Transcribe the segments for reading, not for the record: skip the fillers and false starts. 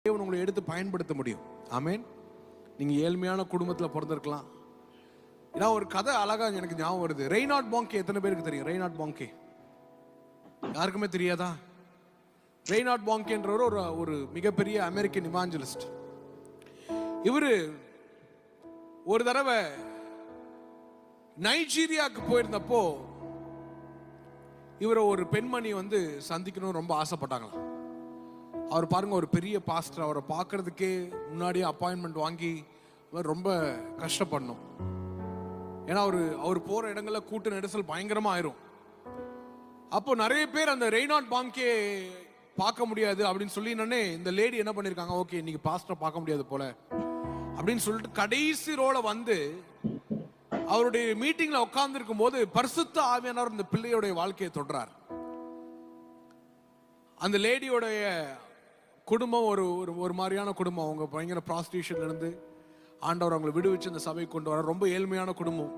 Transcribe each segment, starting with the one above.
தேவன் உங்களை எடுத்து பயன்படுத்த முடியும். ஆமேன். நீங்க ஏழ்மையான குடும்பத்துல பிறந்திருக்கலாம். ஏன்னா ஒரு கதை அழகா எனக்கு ஞாபகம் வருது. ரெய்னார்ட் பாங்கே எத்தனை பேருக்கு தெரியும்? ரெய்னார்ட் பாங்கே யாருக்குமே தெரியாதா? ரெய்னார்ட் பாங்கேன்றவர் ஒரு மிகப்பெரிய அமெரிக்கன் இவாஞ்சலிஸ்ட். இவரு ஒரு தடவை நைஜீரியாவுக்கு போயிருந்தப்போ இவரை ஒரு பெண்மணி சந்திக்கணும் ரொம்ப ஆசைப்பட்டாங்களாம். அவர் பாருங்க, ஒரு பெரிய பாஸ்டர், அவரை பார்க்கறதுக்கே முன்னாடியே அப்பாயின்மெண்ட் வாங்கி ரொம்ப கஷ்டப்படணும். ஏன்னா அவர் போற இடங்கள்ல கூட்ட நெரிசல் பயங்கரமா ஆயிரும். அப்போ நிறைய பேர் அந்த ரெய்னார்ட் பாங்கே பார்க்க முடியாது அப்படின்னு சொல்லி இந்த லேடி என்ன பண்ணிருக்காங்க, ஓகே இன்னைக்கு பாஸ்டரை பார்க்க முடியாது போல அப்படின்னு சொல்லிட்டு கடைசி ரோல அவருடைய மீட்டிங்ல உட்கார்ந்து இருக்கும் போது பரிசுத்த ஆவியானவர் இந்த பிள்ளையோடைய வாழ்க்கையை தொடர்றார். அந்த லேடியோடைய குடும்பம் ஒரு மாதிரியான குடும்பம். அவங்க பயங்கர ப்ராஸ்டியூஷன்ல இருந்து ஆண்டவர் அவங்களை விடுவிச்சு அந்த சபை கொண்டு வர ரொம்ப ஏழ்மையான குடும்பம்.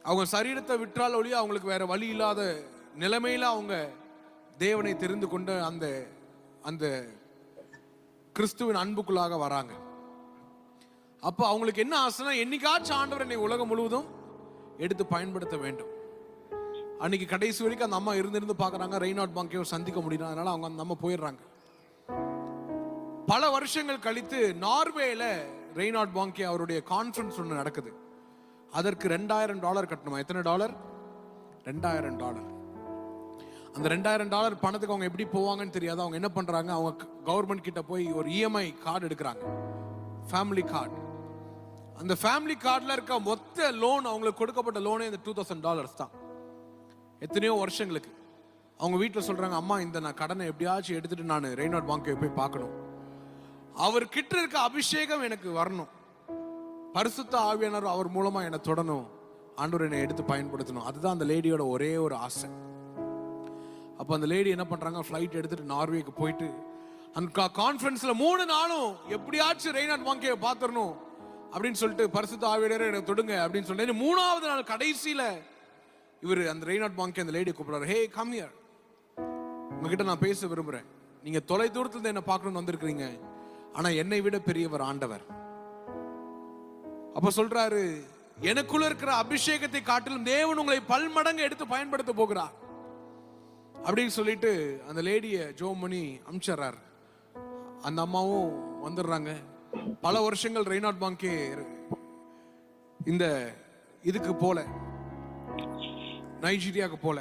அவங்க சரீரத்தை விற்றால் ஒழிய அவங்களுக்கு வேற வழி இல்லாத நிலைமையில அவங்க தேவனை தெரிந்து கொண்டு அந்த கிறிஸ்துவின் அன்புக்குள்ளாக வராங்க. அப்ப அவங்களுக்கு என்ன ஆசைனா, என்னைக்காச்சும் ஆண்டவர் என்னை உலகம் முழுவதும் எடுத்து பயன்படுத்த வேண்டும். அன்னைக்கு கடைசி வரைக்கும் அந்த அம்மா இருந்து பாக்குறாங்க, ரெய்னார்ட் பாங்கேவை சந்திக்க முடியல. அதனால அவங்க அந்த அம்மா போயிடுறாங்க. பல வருஷங்கள் கழித்து நார்வேல ரெய்னார்ட் பாங்கே அவருடைய கான்ஃபரன்ஸ் ஒன்று நடக்குது. அதற்கு $2000 கட்டணுமா? எத்தனை டாலர்? $2000. அந்த $2000 பணத்துக்கு அவங்க எப்படி போவாங்கன்னு தெரியாது. அவங்க என்ன பண்றாங்க, அவங்க கவர்மெண்ட் கிட்ட போய் ஒரு EMI கார்டு எடுக்கிறாங்க, ஃபேமிலி கார்டு. அந்த ஃபேமிலி கார்டுல இருக்க மொத்த லோன், அவங்களுக்கு கொடுக்கப்பட்ட லோனே இந்த $2000 தான். எத்தனையோ வருஷங்களுக்கு. அவங்க வீட்டில் சொல்றாங்க, அம்மா இந்த நான் கடனை எப்படியாச்சும் எடுத்துட்டு நான் ரெய்னார்ட் பாங்கே போய் பார்க்கணும். அவர் கிட்ட இருக்க அபிஷேகம் எனக்கு வரணும், பரிசுத்த ஆவியானவர் அவர் மூலமா என்னை தொடணும், ஆண்டவர் என்னை எடுத்து பயன்படுத்தணும். அதுதான் அந்த லேடியோட ஒரே ஒரு ஆசை. அப்ப அந்த லேடி என்ன பண்றாங்க, ஃபிளைட் எடுத்துட்டு நார்வேக்கு போயிட்டு அந்த கான்ஃபரன்ஸ்ல 3 நாளும் எப்படியாச்சும் ரெய்னார்ட் பாங்கே பார்த்துடணும் அப்படின்னு சொல்லிட்டு பரிசுத்த ஆவியானவரே எனக்கு தொடுங்க அப்படின்னு சொல்லி 3ஆவது நாள் கடைசியில இவர் அந்த ரெய்னார்ட் பாங்கே அந்த லேடி கூப்பிடுறாரு. ஹே கம் ஹியர், உங்ககிட்ட நான் பேச விரும்புறேன். நீங்க தொலை தூரத்துல என்ன பார்க்கணும்னு வந்திருக்கீங்க, ஆனா என்னை விட பெரியவர் ஆண்டவர். அப்ப சொல்றாரு, எனக்குள்ள இருக்கிற அபிஷேகத்தை காட்டிலும் தேவன் உங்களை பல்மடங்கு எடுத்து பயன்படுத்த போகிறார் அப்படின்னு சொல்லிட்டு அந்த லேடிய ஜோம் பண்ணி அனுப்பிச்சார். அந்த அம்மாவும் வந்துடுறாங்க. பல வருஷங்கள் ரெய்னார்ட் பாங்கே இந்த இதுக்கு போல, நைஜீரியாவுக்கு போல.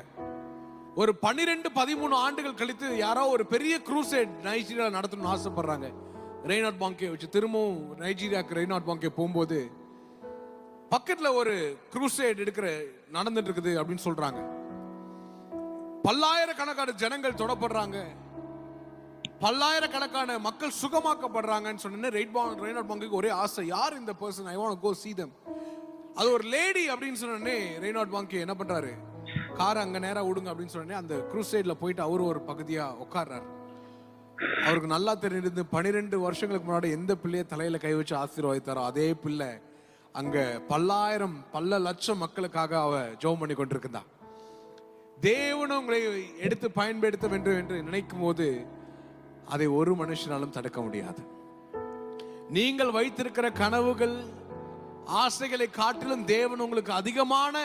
ஒரு 12-13 ஆண்டுகள் கழித்து யாரோ ஒரு பெரிய குரூசேட் நைஜீரியா நடத்தணும்னு ஆசைப்படுறாங்க. ரெய்னார்ட் பாங்கே வச்சு திரும்பவும் நைஜீரியாவுக்கு ரெய்னார்ட் பாங்கே போகும்போது பக்கத்துல ஒரு குரூசேட் நடந்துட்டு இருக்குது அப்படின்னு சொல்றாங்க. பல்லாயிரக்கணக்கான ஜனங்கள் தொடப்படுறாங்க, பல்லாயிரக்கணக்கான மக்கள் சுகமாக்கப்படுறாங்கன்னு சொன்ன ரெய்னார்ட் பாங்கேக்கு ஒரே ஆசை, யார் இந்த person, I want to go see them. அது ஒரு லேடி அப்படின்னு சொன்னே ரெய்னார்ட் பாங்கே என்ன பண்றாரு, காரை அங்க நேரா விடுங்க அப்படின்னு சொன்னே அந்த குரூசேட்ல போயிட்டு அவரு ஒரு பகுதியா உட்கார்றாரு. அவருக்கு நல்லா தெரிஞ்சது, 12 வருஷங்களுக்கு முன்னாடி எந்த பிள்ளைய தலையில கை வச்சு ஆசீர்வதித்தாரோ அதே பிள்ளை அங்க பல லட்சம் மக்களுக்காக அவ ஜெபம் பண்ணி கொண்டிருக்கிறா. தேவன் உங்களை எடுத்து பயன்படுத்த வேண்டும் என்று நினைக்கும் போது அதை ஒரு மனுஷனாலும் தடுக்க முடியாது. நீங்கள் வைத்திருக்கிற கனவுகள், ஆசைகளை காட்டிலும் தேவன் உங்களுக்கு அதிகமான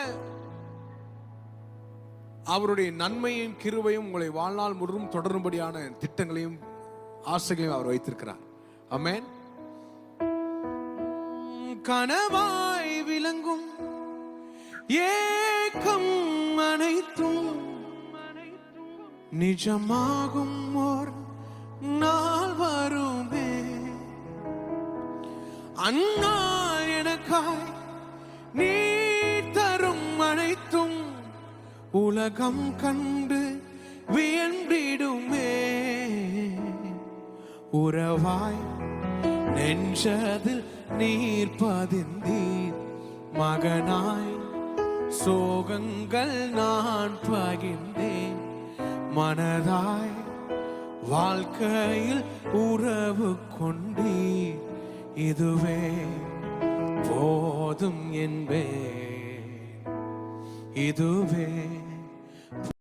அவருடைய நன்மையும் கிருபையும் உங்களை வாழ்நாள் முழுவதும் தொடரும்படியான திட்டங்களையும் ஆசைகளையும் அவர் வைத்திருக்கிறார். ஆமென். கனவாய் விளங்கும் ஏக்கம் அனைத்தும் நிஜமாகும் ஓர் நாள் வருமே. அண்ணா எனக்காய் நீ தரும் அனைத்தும் உலகம் கண்டு வியந்திடுமே. உறவாய் நெஞ்சதில் நீர் பதிந்தீர், மகனாய் சோகங்கள் நான் பகிர்ந்தேன், மனதாய் வாழ்க்கையில் உறவு கொண்டீர், இதுவே போதும் என்பே, இதுவே